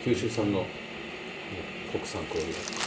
九州産の、ね、国産氷が。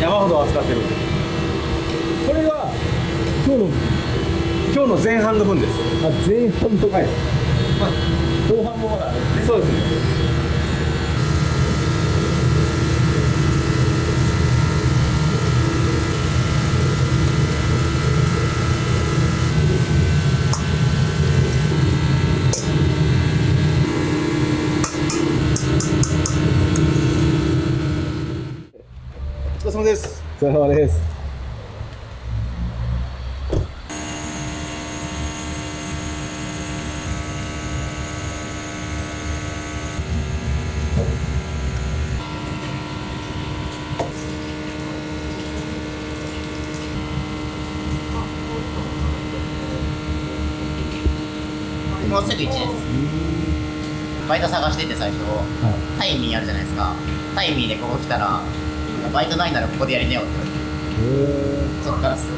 山ほど扱ってる。これは今日の前半の分です。あ、前半とかい。まあ、後半もまだ、ね、そうですね。お疲れ様です。お疲れ様です。もうすぐ1年です。バイト探してて最初、タイミーあるじゃないですか。タイミーでここ来たら、バイトないならここでやりねよって言われて、そっからっすよ。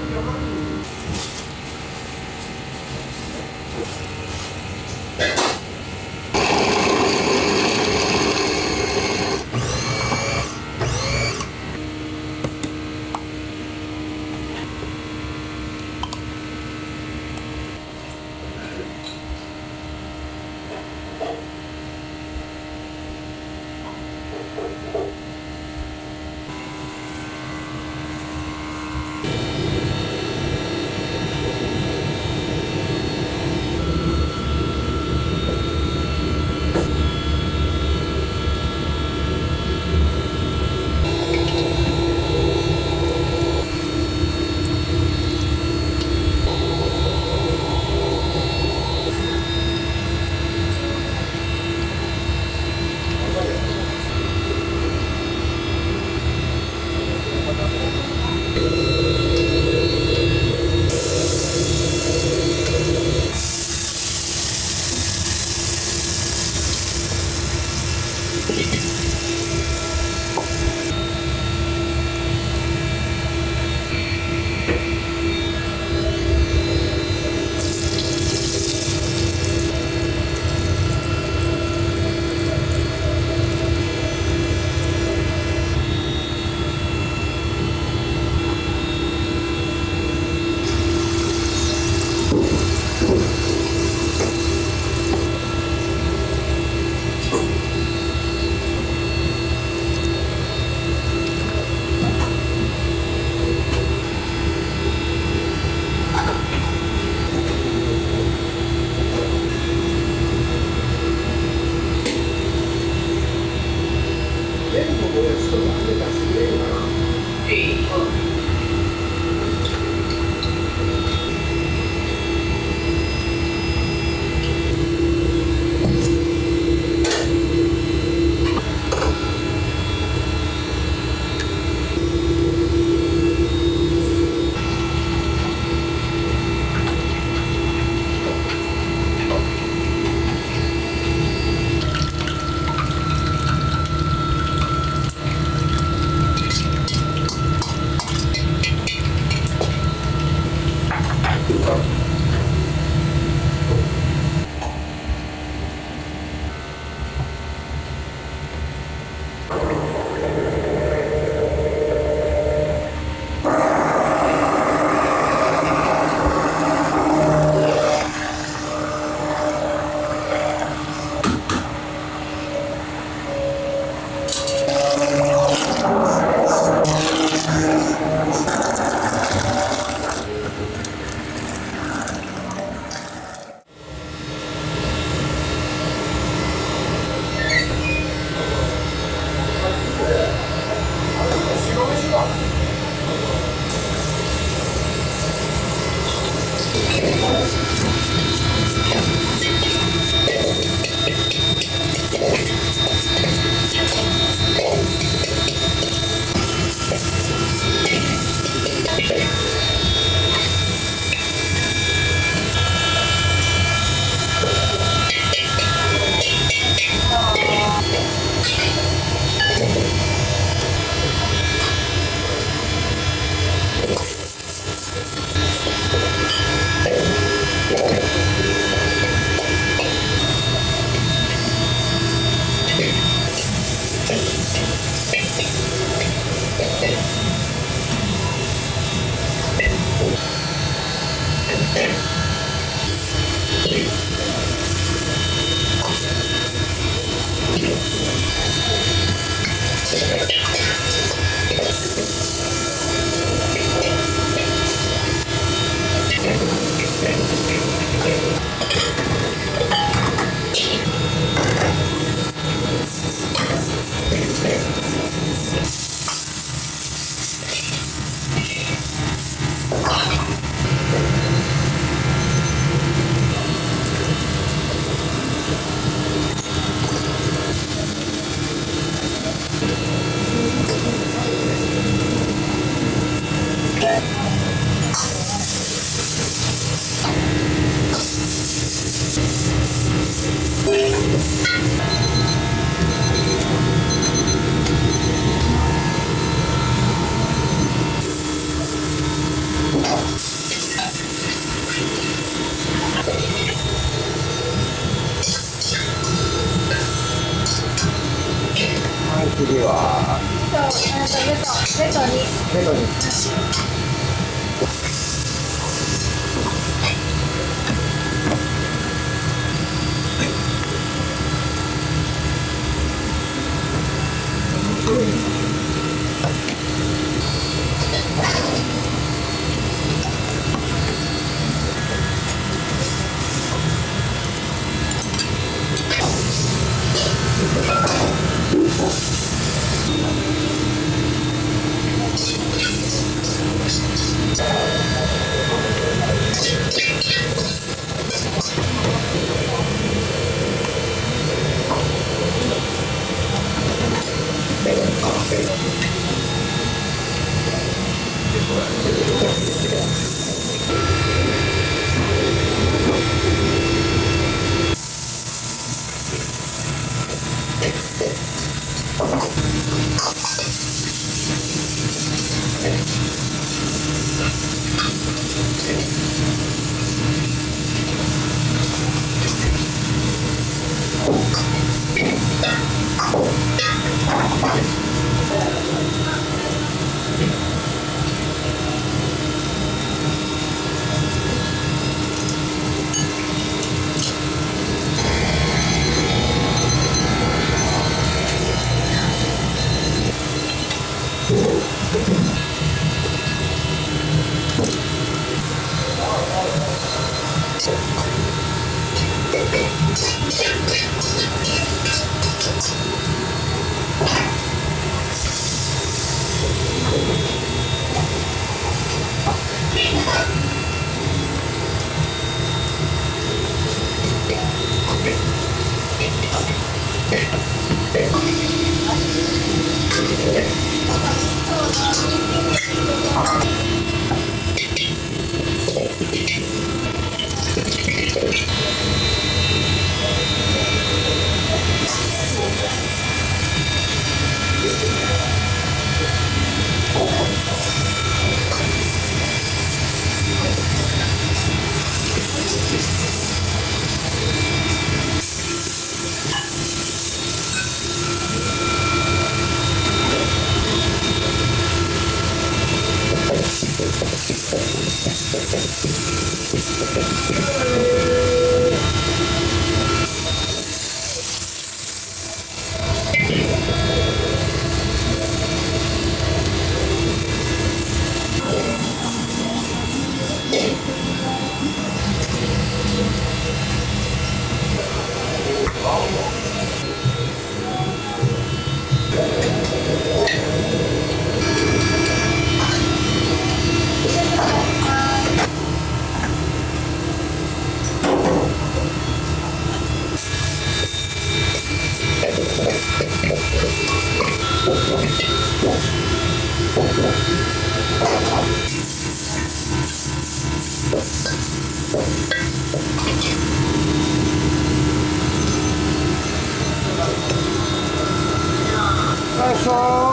ベトに。ベトに。よいしょ。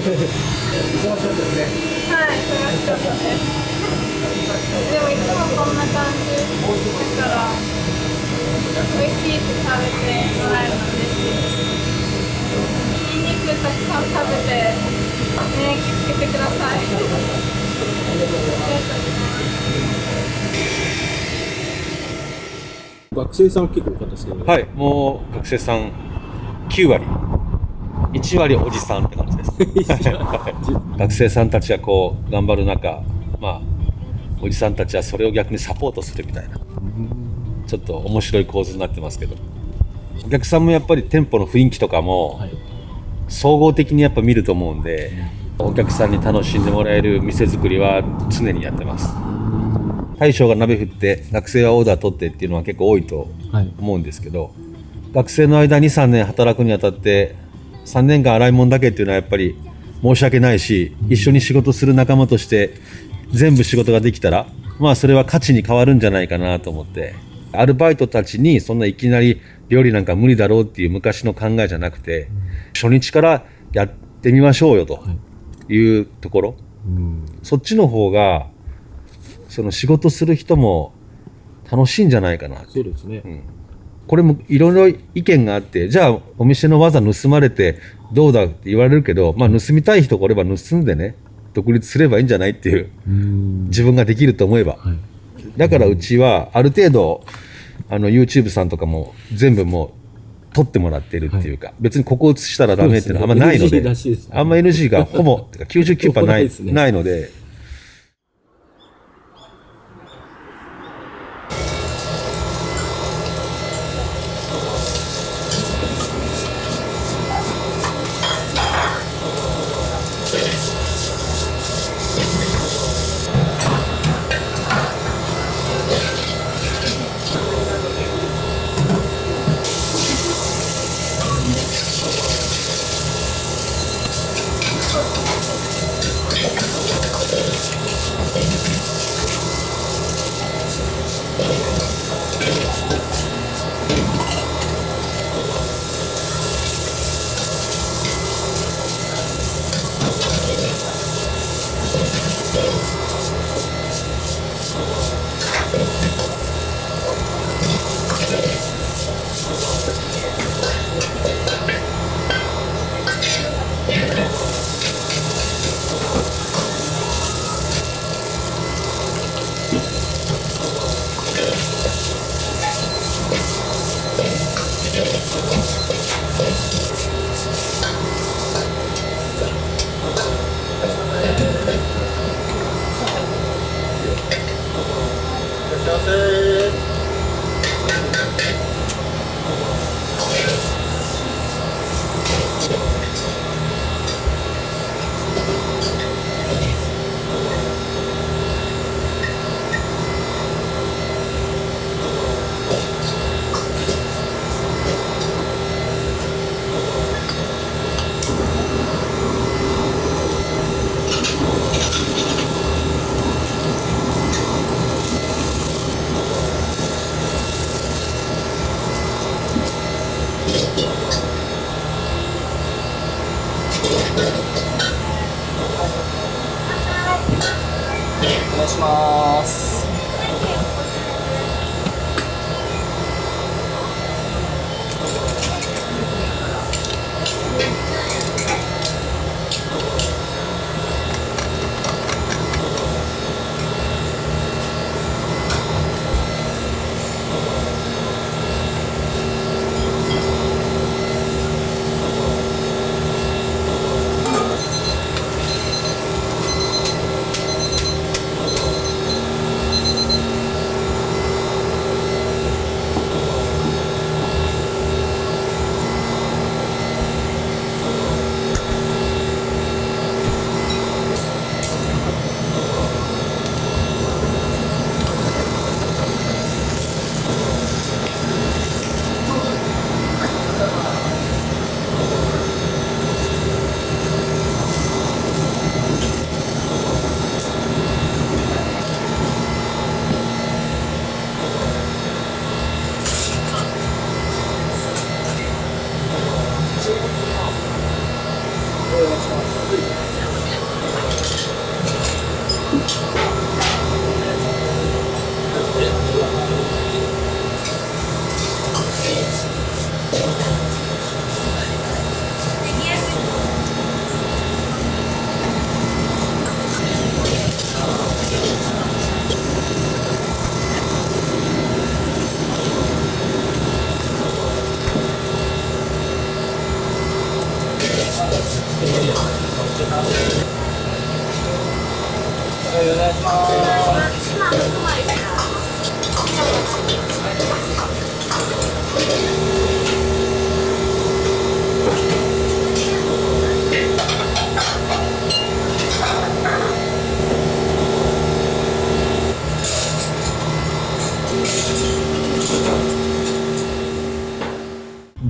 忙しかったですね。はい、忙しかったです。でもいつもこんな感じだから美味しいって食べてもらえるの嬉しいです。ニンニクたくさん食べて免疫つけてください。ありがとうございます。学生さん結構多かったですけど、はい、もう学生さん9割、1割おじさんって感じです。学生さんたちがこう頑張る中、まあおじさんたちはそれを逆にサポートするみたいな、ちょっと面白い構図になってますけど、お客さんもやっぱり店舗の雰囲気とかも総合的にやっぱ見ると思うんで、お客さんに楽しんでもらえる店作りは常にやってます。大将が鍋振って学生はオーダー取ってっていうのは結構多いと思うんですけど、学生の間 2,3 年働くにあたって3年間洗い物だけっていうのはやっぱり申し訳ないし、一緒に仕事する仲間として全部仕事ができたら、まあそれは価値に変わるんじゃないかなと思って、アルバイトたちにそんないきなり料理なんか無理だろうっていう昔の考えじゃなくて、初日からやってみましょうよというところ、そっちの方がその仕事する人も楽しいんじゃないかな。そうですね。これもいろいろ意見があって、じゃあお店の技盗まれてどうだって言われるけど、まあ盗みたい人がおれば盗んでね、独立すればいいんじゃないっていう、自分ができると思えば、だからうちはある程度YouTube さんとかも全部もう撮ってもらってるっていうか、別にここ映したらダメっていうのはあんまないので、あんま NG がほぼてか 99% ないので。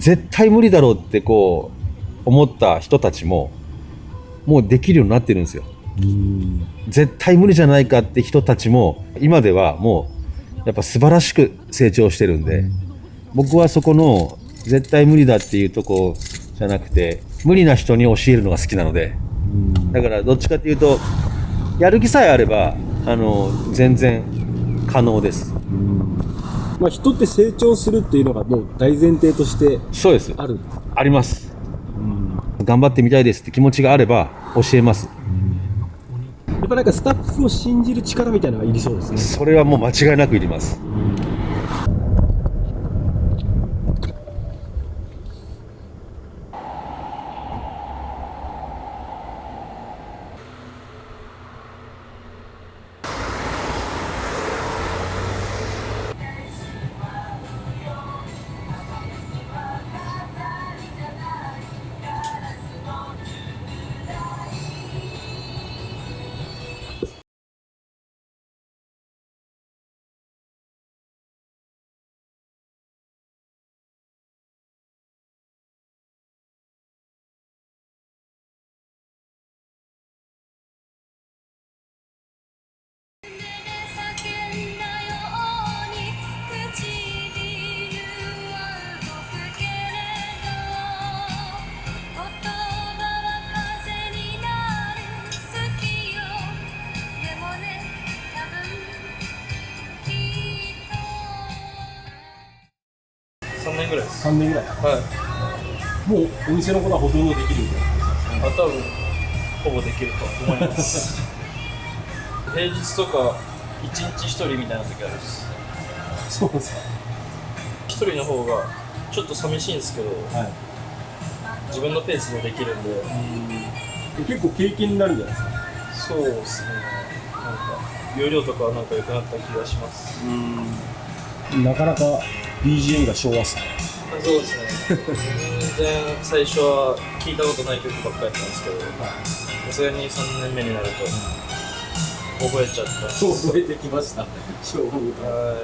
絶対無理だろうってこう思った人たちももうできるようになってるんですよ。絶対無理じゃないかって人たちも今ではもうやっぱ素晴らしく成長してるんで、僕はそこの絶対無理だっていうとこじゃなくて無理な人に教えるのが好きなので、だからどっちかっていうとやる気さえあれば全然可能です。まあ、人って成長するっていうのがもう大前提としてそうです。ある。あります。頑張ってみたいですって気持ちがあれば教えます。やっぱなんかスタッフを信じる力みたいなのがいりそうですね。それはもう間違いなくいります。3年ぐらいです3年ぐらい。はいもうお店のことはほとんどできるみたいな。多分ほぼできると思います平日とか1日1人みたいな時あるし、そうですか。1人の方がちょっと寂しいんですけど、はい。自分のペースでできるんで、結構経験になるんじゃないですか。そうですね、なんか容量とかはなんか良くなった気がします。なかなか BGM が昭和っすね。そうですね全然最初は聞いたことない曲ばっかりやったんですけど、さすがに3年目になると覚えちゃった。覚えてきました。昭和歌。はい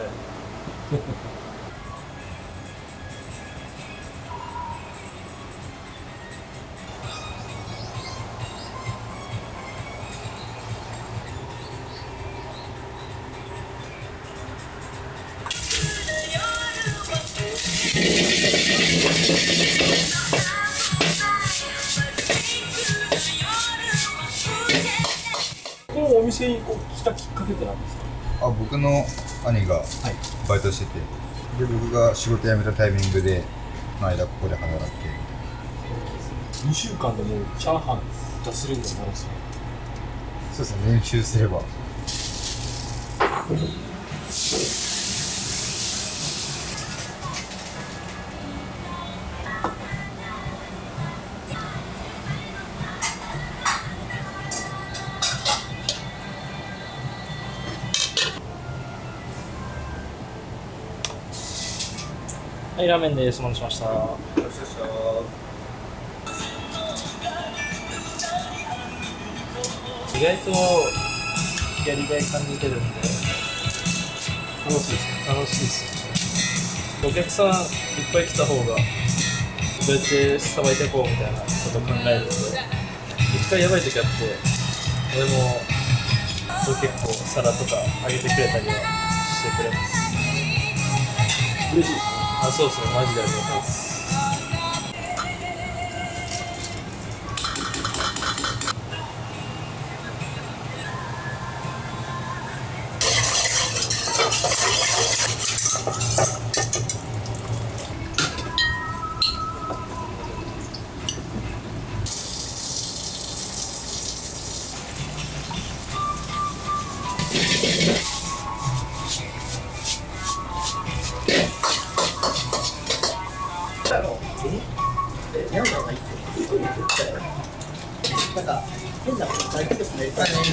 このお店に来たきっかけって何ですか。僕の兄がバイトしてて、で僕が仕事辞めたタイミングでこの間ここで働いて、 2週間でもうチャーハン出せるんじゃないですか。そうですね、練習すれば。はい、ラーメンです。お待たせしました。意外とやりがい感じてるんで楽しいですね。楽しいですよね。お客さんいっぱい来た方がどうやってさばいていこうみたいなこと考えるんで、一回やばい時あって、俺も結構皿とかあげてくれたりはしてくれます。嬉しいですね。あ、そうですね、マジでありがたいです。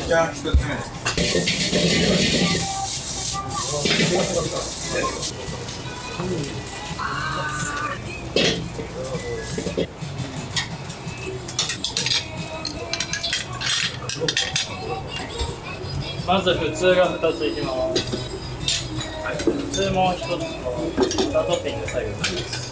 じゃあ1つ目です。まず普通が2ついきます。普通も1つとバタートッピング最後になります。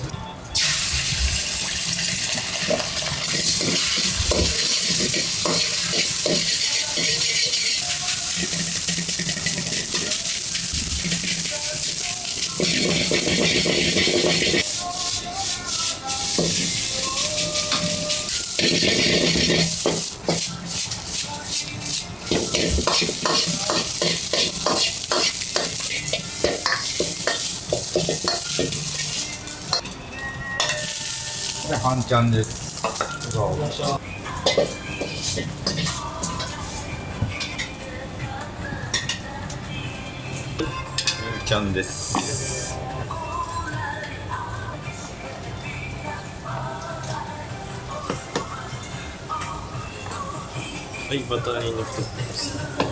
半ちゃんです。ちゃんです。はい、バターにのっとってます。